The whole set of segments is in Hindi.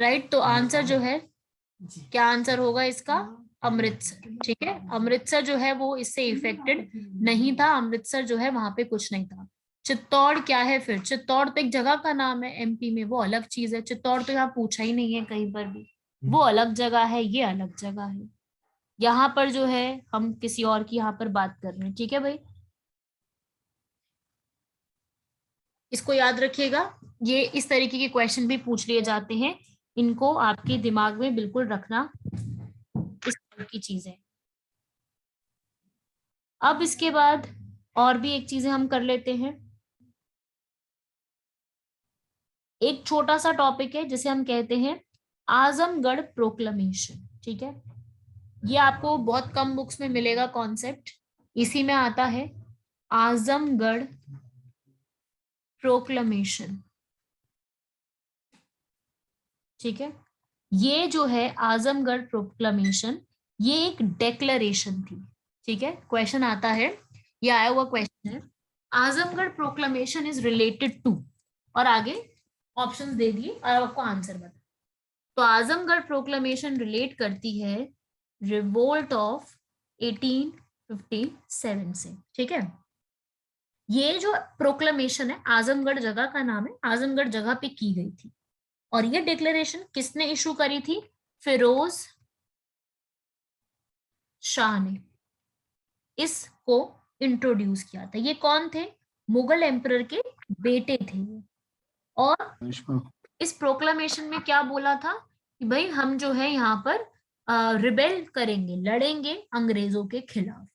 राइट। तो आंसर जो है, क्या आंसर होगा इसका? अमृतसर। ठीक है, अमृतसर जो है वो इससे इफेक्टेड नहीं था, अमृतसर जो है वहां पे कुछ नहीं था। चित्तौड़ क्या है फिर? चित्तौड़ तो एक जगह का नाम है एमपी में, वो अलग चीज है। चित्तौड़ तो यहाँ पूछा ही नहीं है कहीं पर भी, वो अलग जगह है, ये अलग जगह है। यहाँ पर जो है हम किसी और की यहाँ पर बात कर रहे हैं। ठीक है भाई, इसको याद रखिएगा। ये इस तरीके के क्वेश्चन भी पूछ लिए जाते हैं, इनको आपके दिमाग में बिल्कुल रखना, इस तरह की चीजें। अब इसके बाद और भी एक चीजें हम कर लेते हैं। एक छोटा सा टॉपिक है जिसे हम कहते हैं आजमगढ़ प्रोक्लमेशन। ठीक है, ये आपको बहुत कम बुक्स में मिलेगा कॉन्सेप्ट, इसी में आता है आजमगढ़ प्रोक्लमेशन। ठीक है, ये जो है आजमगढ़ प्रोक्लमेशन, ये एक डेक्लरेशन थी। ठीक है, क्वेश्चन आता है, ये आया हुआ क्वेश्चन है, आजमगढ़ प्रोक्लमेशन इज रिलेटेड टू, और आगे ऑप्शंस दे दिए और आपको आंसर बता। तो आजमगढ़ प्रोक्लमेशन रिलेट करती है रिवोल्ट ऑफ 1857 से। ठीक है, ये जो प्रोक्लमेशन है, आजमगढ़ जगह का नाम है, आजमगढ़ जगह पे की गई थी। और ये डिक्लेरेशन किसने इशू करी थी? फिरोज शाह ने इसको इंट्रोड्यूस किया था। ये कौन थे? मुगल एम्परर के बेटे थे ये। और इस प्रोक्लामेशन में क्या बोला था कि भाई हम जो है यहाँ पर रिबेल करेंगे, लड़ेंगे अंग्रेजों के खिलाफ।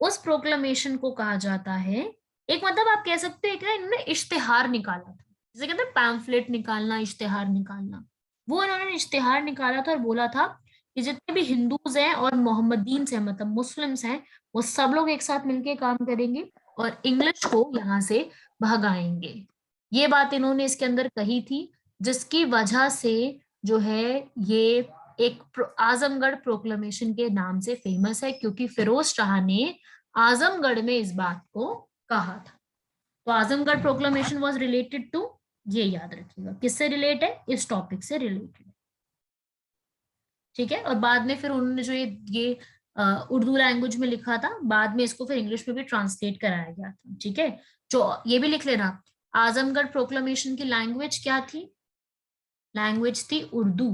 उस प्रोक्लामेशन को कहा जाता है, एक मतलब आप कह सकते हैं कि इन्होंने इश्तिहार निकाला था, जैसे कहते हैं पैम्फलेट निकालना, इश्तिहार निकालना। वो इन्होंने इश्तिहार निकाला था और बोला था कि जितने भी हिंदूज हैं और मोहम्मदीन हैं, मतलब मुस्लिम्स हैं, वो सब लोग एक साथ मिलके काम करेंगे और इंग्लिश को यहाँ से भगाएंगे। ये बात इन्होंने इसके अंदर कही थी, जिसकी वजह से जो है ये एक आजमगढ़ प्रोक्लेमेशन के नाम से फेमस है, क्योंकि फिरोज शाह ने आजमगढ़ में इस बात को कहा था। तो Azamgarh proclamation was related to, ये याद रखिएगा किससे रिलेट है, इस टॉपिक से रिलेटेड है। ठीक है, और बाद में फिर उन्होंने जो ये उर्दू लैंग्वेज में लिखा था, बाद में इसको फिर इंग्लिश में भी ट्रांसलेट कराया गया था। ठीक है, जो ये भी लिख लेना, आजमगढ़ प्रोक्लेमेशन की लैंग्वेज क्या थी? लैंग्वेज थी उर्दू।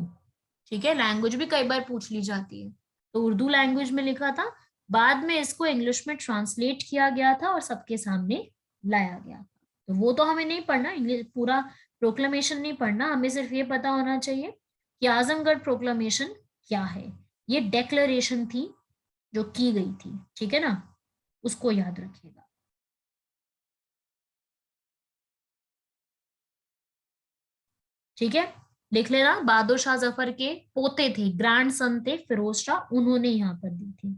ठीक है, लैंग्वेज भी कई बार पूछ ली जाती है, तो उर्दू लैंग्वेज में लिखा था, बाद में इसको इंग्लिश में ट्रांसलेट किया गया था और सबके सामने लाया गया था। तो वो तो हमें नहीं पढ़ना, इंग्लिश पूरा प्रोक्लेमेशन नहीं पढ़ना, हमें सिर्फ ये पता होना चाहिए कि आजमगढ़ प्रोक्लेमेशन क्या है। ये डेक्लरेशन थी जो की गई थी। ठीक है ना, उसको याद रखिएगा। ठीक है, लिख लेना, बहादुर शाह जफर के पोते थे, ग्रैंड सन थे फिरोज शाह, उन्होंने यहाँ पर दी थी।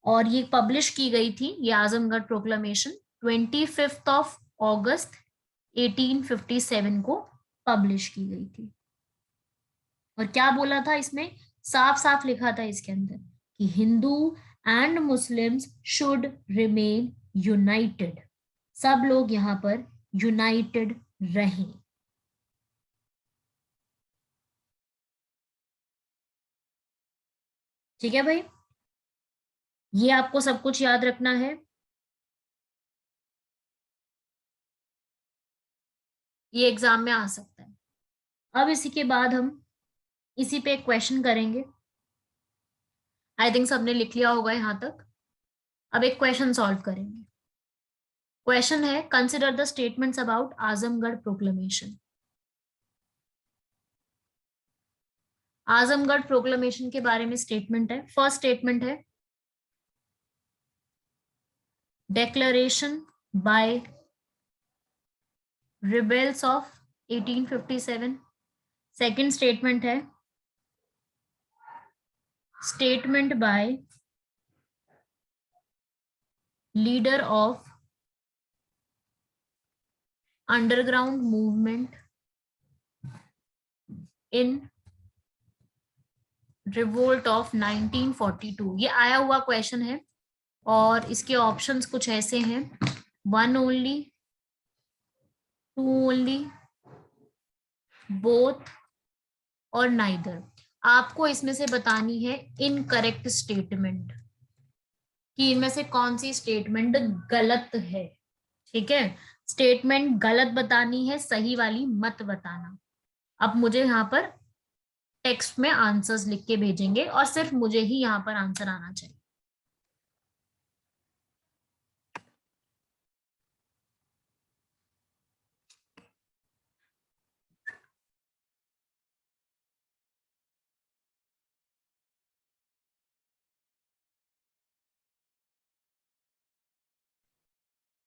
और ये पब्लिश की गई थी, ये आजमगढ़ प्रोक्लेमेशन 25 अगस्त 1857 को पब्लिश की गई थी। और क्या बोला था इसमें? साफ साफ लिखा था इसके अंदर कि Hindu and Muslims should remain United, सब लोग यहाँ पर यूनाइटेड रहें। ठीक है भाई, ये आपको सब कुछ याद रखना है। ये एग्जाम में आ सकता है। अब इसी के बाद हम इसी पे एक क्वेश्चन करेंगे। आई थिंक सबने लिख लिया होगा यहां तक। अब एक क्वेश्चन सॉल्व करेंगे। क्वेश्चन है, consider the statements about Azamgarh proclamation. Azamgarh proclamation के बारे में स्टेटमेंट है। फर्स्ट स्टेटमेंट है, declaration by rebels of 1857। Second statement है, statement by leader of underground movement in revolt of 1942। ये आया हुआ क्वेश्चन है और इसके ऑप्शंस कुछ ऐसे हैं, 1 ओनली, 2 ओनली, बोथ और नाइदर। आपको इसमें से बतानी है इनकरेक्ट स्टेटमेंट कि इनमें से कौन सी स्टेटमेंट गलत है। ठीक है, स्टेटमेंट गलत बतानी है, सही वाली मत बताना। अब मुझे यहाँ पर टेक्स्ट में आंसर्स लिख के भेजेंगे और सिर्फ मुझे ही यहाँ पर आंसर आना चाहिए।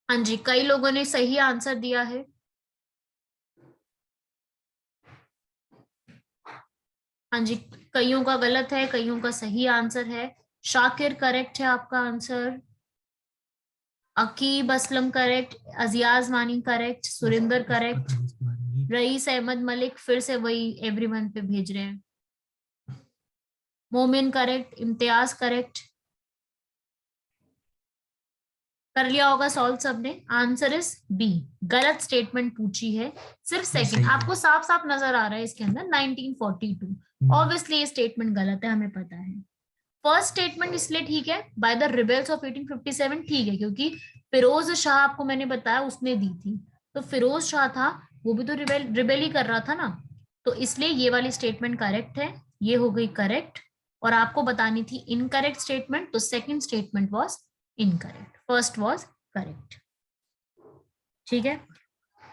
हाँ जी, कई लोगों ने सही आंसर दिया है। हाँ जी, कईयों का गलत है, कईयों का सही आंसर है। शाकिर करेक्ट है आपका आंसर, अकीब असलम करेक्ट, अजियाज मानी correct, Surinder correct, rice Ahmad Malik फिर से वही एवरीवन पे भेज रहे हैं। मोमिन करेक्ट, इम्तियाज करेक्ट। कर लिया होगा सॉल्व सबने। आंसर इज बी, गलत स्टेटमेंट पूछी है। सिर्फ सेकंड आपको साफ साफ नजर आ रहा है इसके अंदर 1942। ऑब्वियसली ये स्टेटमेंट गलत है, हमें पता है। फर्स्ट स्टेटमेंट इसलिए ठीक है, बाय द रिबेल्स ऑफ 1857 ठीक है, क्योंकि फिरोज शाह आपको मैंने बताया उसने दी थी, तो फिरोज शाह था वो भी तो रिबेल ही कर रहा था ना, तो इसलिए ये वाली स्टेटमेंट करेक्ट है। ये हो गई करेक्ट, और आपको बतानी थी इनकरेक्ट स्टेटमेंट, तो second statement was incorrect, first was correct. ठीक है,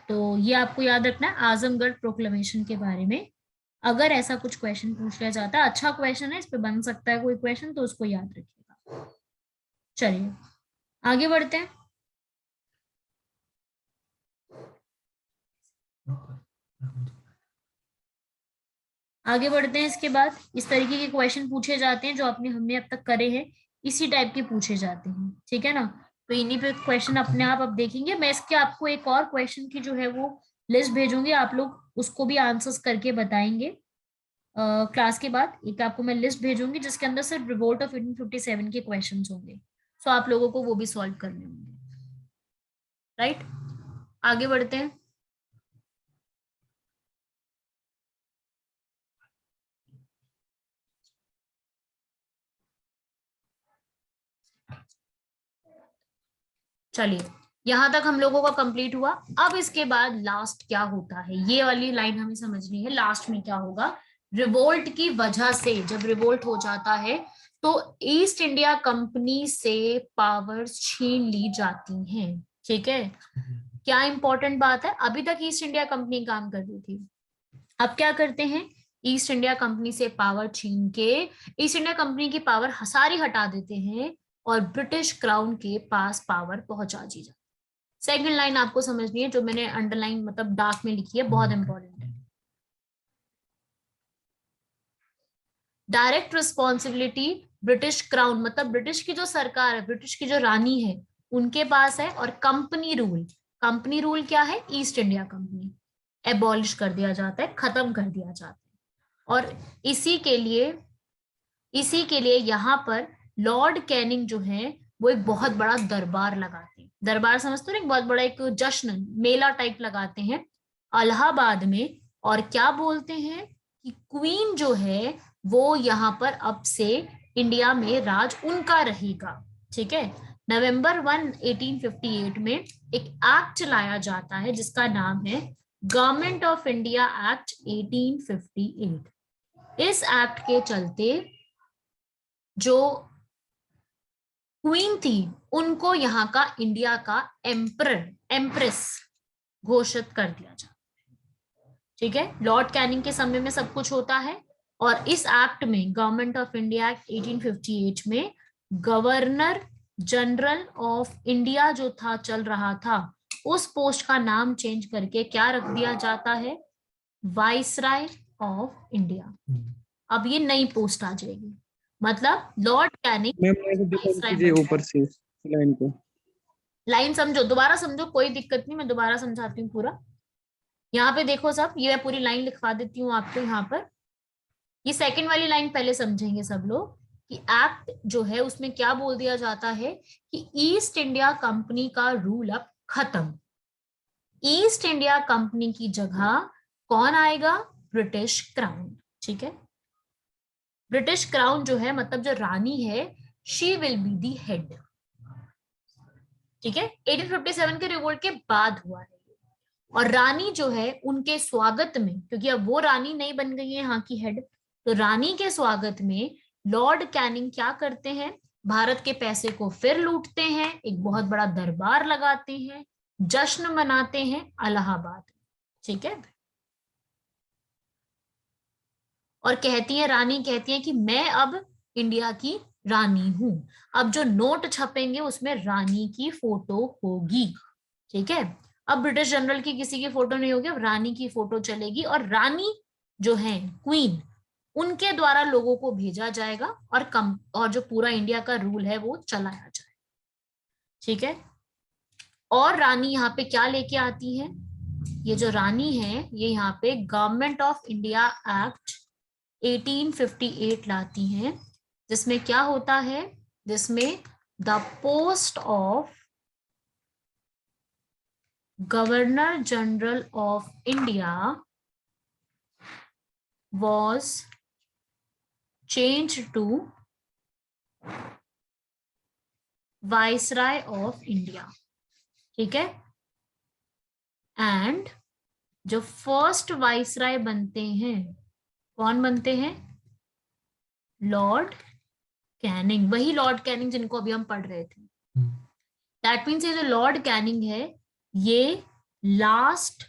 तो ये आपको याद रखना है आजमगढ़ प्रोक्लेमेशन के बारे में। अगर ऐसा कुछ क्वेश्चन पूछ लिया जाता है, अच्छा क्वेश्चन है, इस पे बन सकता है कोई क्वेश्चन, तो उसको याद रखिएगा। चलिए आगे बढ़ते हैं। आगे बढ़ते हैं, इसके बाद इस तरीके के क्वेश्चन पूछे जाते हैं जो अपने हमने अब तक करे हैं, इसी टाइप के पूछे जाते हैं। ठीक है ना, तो इन्हीं पे क्वेश्चन अपने आप अब देखेंगे। मैं इसके आपको एक और क्वेश्चन की जो है वो लिस्ट भेजूंगी, आप लोग उसको भी आंसर्स करके बताएंगे। क्लास के बाद एक आपको मैं लिस्ट भेजूंगी जिसके अंदर सिर्फ रिवोल्ट ऑफ 1857 के क्वेश्चंस होंगे, सो आप लोगों को वो भी सॉल्व करने होंगे। राइट, आगे बढ़ते हैं। चलिए, यहां तक हम लोगों का कंप्लीट हुआ। अब इसके बाद लास्ट क्या होता है, ये वाली लाइन हमें समझनी है। लास्ट में क्या होगा, रिवोल्ट की वजह से जब रिवोल्ट हो जाता है तो ईस्ट इंडिया कंपनी से पावर्स छीन ली जाती हैं। ठीक है, क्या इंपॉर्टेंट बात है, अभी तक ईस्ट इंडिया कंपनी काम कर रही थी, अब क्या करते हैं, ईस्ट इंडिया कंपनी से पावर छीन के ईस्ट इंडिया कंपनी की पावर सारी हटा देते हैं और ब्रिटिश क्राउन के पास पावर पहुंचा दी जाती। सेकंड लाइन आपको समझनी है, जो मैंने अंडरलाइन मतलब डार्क में लिखी है, बहुत इंपॉर्टेंट है। डायरेक्ट रिस्पॉन्सिबिलिटी ब्रिटिश क्राउन, मतलब ब्रिटिश की जो सरकार है, ब्रिटिश की जो रानी है, उनके पास है। और कंपनी रूल, कंपनी रूल क्या है, ईस्ट इंडिया कंपनी एबॉलिश कर दिया जाता है, खत्म कर दिया जाता है। और इसी के लिए यहाँ पर लॉर्ड कैनिंग जो है वो एक बहुत बड़ा दरबार लगाते हैं। दरबार समझते हो, एक बहुत बड़ा एक जश्न मेला टाइप लगाते हैं इलाहाबाद में, और क्या बोलते हैं कि क्वीन जो है वो यहाँ पर अब से इंडिया में राज उनका रहेगा। ठीक है, नवंबर 1 1858 में एक एक्ट लाया जाता है जिसका नाम है गवर्नमेंट ऑफ इंडिया एक्ट 1858। इस एक्ट के चलते जो क्वीन थी उनको यहाँ का इंडिया का एम्परर एम्प्रेस घोषित कर दिया जाता है। ठीक है, लॉर्ड कैनिंग के समय में सब कुछ होता है, और इस एक्ट में गवर्नमेंट ऑफ इंडिया एक्ट 1858 में गवर्नर जनरल ऑफ इंडिया जो था चल रहा था, उस पोस्ट का नाम चेंज करके क्या रख दिया जाता है, वाइसराय ऑफ इंडिया। अब ये नई पोस्ट आ जाएगी, मतलब लॉर्ड कैनिंग कीजिए ऊपर से लाइन को। लाइन समझो, दोबारा समझो, कोई दिक्कत नहीं, मैं दोबारा समझाती हूँ पूरा। यहाँ पे देखो सब, ये मैं पूरी लाइन लिखवा देती हूँ आपको यहाँ पर। ये सेकंड वाली लाइन पहले समझेंगे सब लोग कि एक्ट जो है उसमें क्या बोल दिया जाता है कि ईस्ट इंडिया कंपनी का रूल अब खत्म। ईस्ट इंडिया कंपनी की जगह कौन आएगा? British crown. ठीक है, ब्रिटिश क्राउन जो है मतलब जो रानी है, she will be the head. ठीक है, 1857 के रिवोल्ट के बाद हुआ है। और रानी जो है उनके स्वागत में, क्योंकि अब वो रानी नहीं बन गई है यहाँ की हेड, तो रानी के स्वागत में लॉर्ड कैनिंग क्या करते हैं? भारत के पैसे को फिर लूटते हैं, एक बहुत बड़ा दरबार लगाते हैं, जश्न मनाते हैं इलाहाबाद। ठीक है, और कहती है, रानी कहती है कि मैं अब इंडिया की रानी हूं। अब जो नोट छपेंगे उसमें रानी की फोटो होगी। ठीक है, अब ब्रिटिश जनरल की किसी की फोटो नहीं होगी, अब रानी की फोटो चलेगी, और रानी जो है क्वीन, उनके द्वारा लोगों को भेजा जाएगा और जो पूरा इंडिया का रूल है वो चलाया जाए। ठीक है, और रानी यहाँ पे क्या लेके आती है? ये जो रानी है ये यहाँ पे गवर्नमेंट ऑफ इंडिया एक्ट 1858 लाती हैं, जिसमें क्या होता है? जिसमें the post of governor general of India was changed to viceroy of India. ठीक है, एंड जो फर्स्ट वाइसराय बनते हैं, कौन बनते हैं? लॉर्ड कैनिंग, वही लॉर्ड कैनिंग जिनको अभी हम पढ़ रहे थे। दैट मीन्स ये जो लॉर्ड कैनिंग है ये last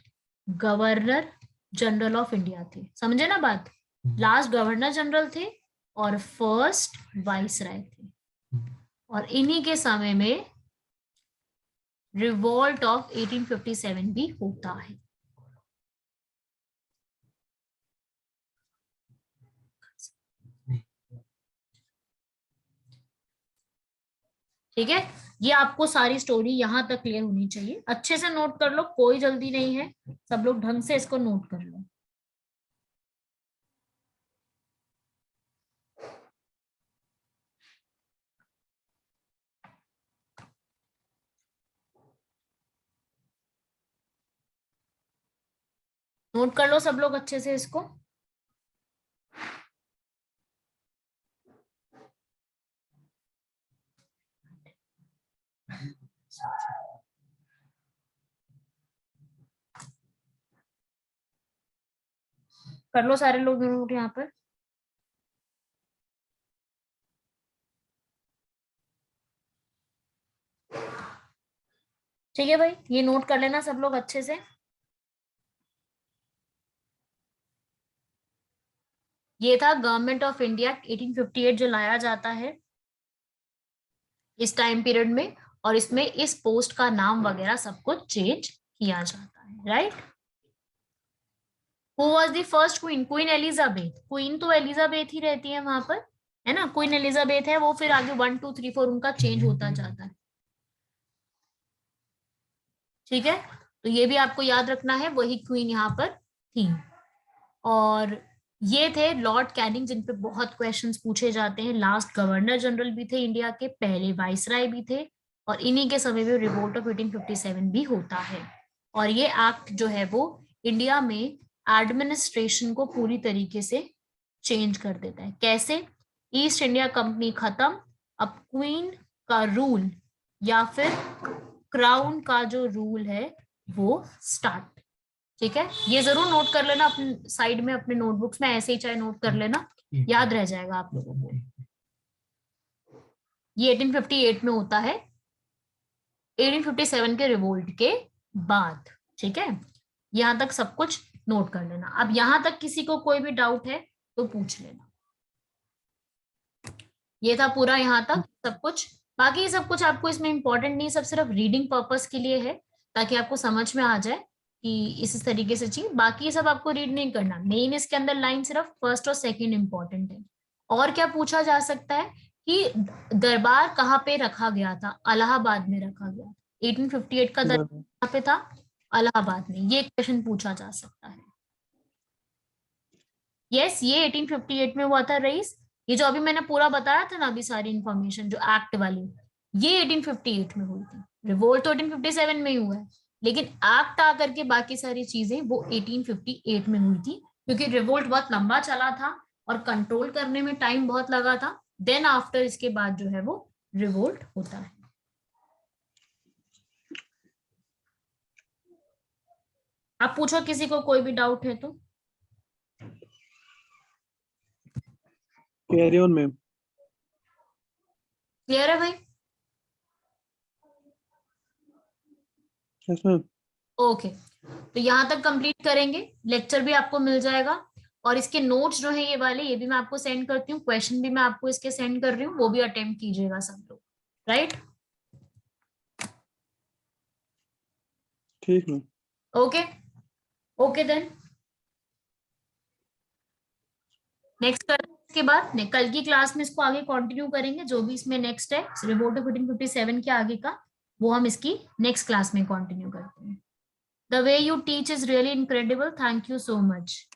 governor general of India थे। समझे ना बात? लास्ट गवर्नर जनरल थे और फर्स्ट वाइसराय थे, और इन्हीं के समय में रिवोल्ट ऑफ 1857 भी होता है। ठीक है, ये आपको सारी स्टोरी यहां तक क्लियर होनी चाहिए। अच्छे से नोट कर लो, कोई जल्दी नहीं है, सब लोग ढंग से इसको नोट कर लो। नोट कर लो सब लोग अच्छे से इसको। कर लो सारे लोग नोट यहाँ पर। ठीक है भाई, ये नोट कर लेना सब लोग अच्छे से। ये था गवर्नमेंट ऑफ इंडिया 1858 जो लाया जाता है इस टाइम पीरियड में, और इसमें इस पोस्ट का नाम वगैरह सब कुछ चेंज किया जाता है। Right, who was the first queen? Queen Elizabeth. Queen तो एलिजाबेथ ही रहती है वहां पर, है ना? क्वीन एलिजाबेथ है, वो फिर आगे 1 2 3 4 उनका चेंज होता जाता है। ठीक है, तो ये भी आपको याद रखना है, वही क्वीन यहाँ पर थी। और ये थे लॉर्ड कैनिंग जिन पे बहुत क्वेश्चंस पूछे जाते हैं। लास्ट गवर्नर जनरल भी थे इंडिया के, पहले वाइसराय भी थे, और इन्हीं के समय में रिवोल्ट ऑफ 1857 भी होता है। और ये एक्ट जो है वो इंडिया में एडमिनिस्ट्रेशन को पूरी तरीके से चेंज कर देता है। कैसे? ईस्ट इंडिया कंपनी खत्म, अब क्वीन का रूल या फिर क्राउन का जो रूल है वो स्टार्ट। ठीक है, ये जरूर नोट कर लेना अपने साइड में, अपने नोटबुक्स में, ऐसे ही चाहे नोट कर लेना, याद रह जाएगा आप लोगों को। ये 1858 में होता है, 1857 के रिवोल्ट के बाद। ठीक है, यहां तक सब कुछ नोट कर लेना। अब यहां तक किसी को कोई भी डाउट है तो पूछ लेना। ये था पूरा यहाँ तक सब कुछ। बाकी ये सब कुछ आपको इसमें इंपॉर्टेंट नहीं, सब सिर्फ रीडिंग पर्पस के लिए है, ताकि आपको समझ में आ जाए कि इस तरीके से चाहिए। बाकी ये सब आपको रीड नहीं करना, मेन इसके अंदर लाइन सिर्फ फर्स्ट और सेकंड इंपॉर्टेंट है। और क्या पूछा जा सकता है कि दरबार कहाँ पे रखा गया था? इलाहाबाद में रखा गया। 1858 का दरबार कहाँ पे था? इलाहाबाद में। ये क्वेश्चन पूछा जा सकता है। यस, ये 1858 में हुआ था रईस। ये जो अभी मैंने पूरा बताया था ना, अभी सारी इंफॉर्मेशन जो एक्ट वाली, ये 1858 में हुई थी। रिवोल्ट तो 1857 में ही हुआ है। लेकिन एक्ट आकर के बाकी सारी चीजें वो 1858 में हुई थी, क्योंकि रिवोल्ट बहुत लंबा चला था और कंट्रोल करने में टाइम बहुत लगा था। देन आफ्टर इसके बाद जो है वो रिवोल्ट होता है। आप पूछो किसी को कोई भी डाउट है तो। Carry on ma'am. क्लियर है भाई? Yes ma'am. ओके, तो यहाँ तक कंप्लीट करेंगे, लेक्चर भी आपको मिल जाएगा और इसके नोट्स जो है ये वाले, ये भी मैं आपको सेंड करती हूँ, क्वेश्चन भी मैं आपको इसके सेंड कर रही हूँ, वो भी अटेम्प्ट कीजिएगा सब लोग, राइट? ठीक ma'am. Okay, okay then next कर इसके बाद कल की क्लास में इसको आगे कंटिन्यू करेंगे, जो भी इसमें नेक्स्ट है रिपोर्ट 1557 के आगे का, वो हम इसकी नेक्स्ट क्लास में कंटिन्यू करते हैं। The way you teach is really incredible, thank you so much.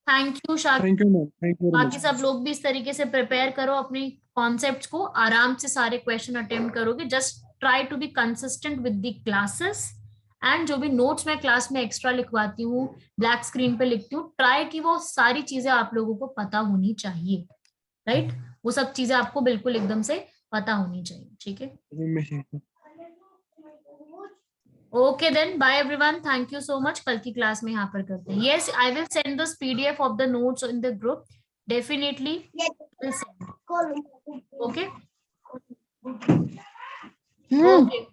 Thank you Shakib. Thank you ma'am, thank you very बाकी मच। सब लोग भी इस तरीके से प्रिपेयर करो अपने कॉन्सेप्ट्स को, आराम से सारे क्वेश्चन अटेम्प्ट करोगे, just try to be consistent with the classes. And जो भी नोट्स मैं क्लास में एक्स्ट्रा लिखवाती हूँ, ब्लैक स्क्रीन पे लिखती हूँ, ट्राई कि वो सारी चीजें आप लोगों को पता होनी चाहिए, राइट? वो सब चीजें आपको बिल्कुल एकदम से पता होनी चाहिए, ठीक है? Okay then bye everyone, thank you so much. कल की क्लास में यहाँ पर करते हैं। Yes, I will send this PDF of the notes in the group, definitely will send. Okay, okay.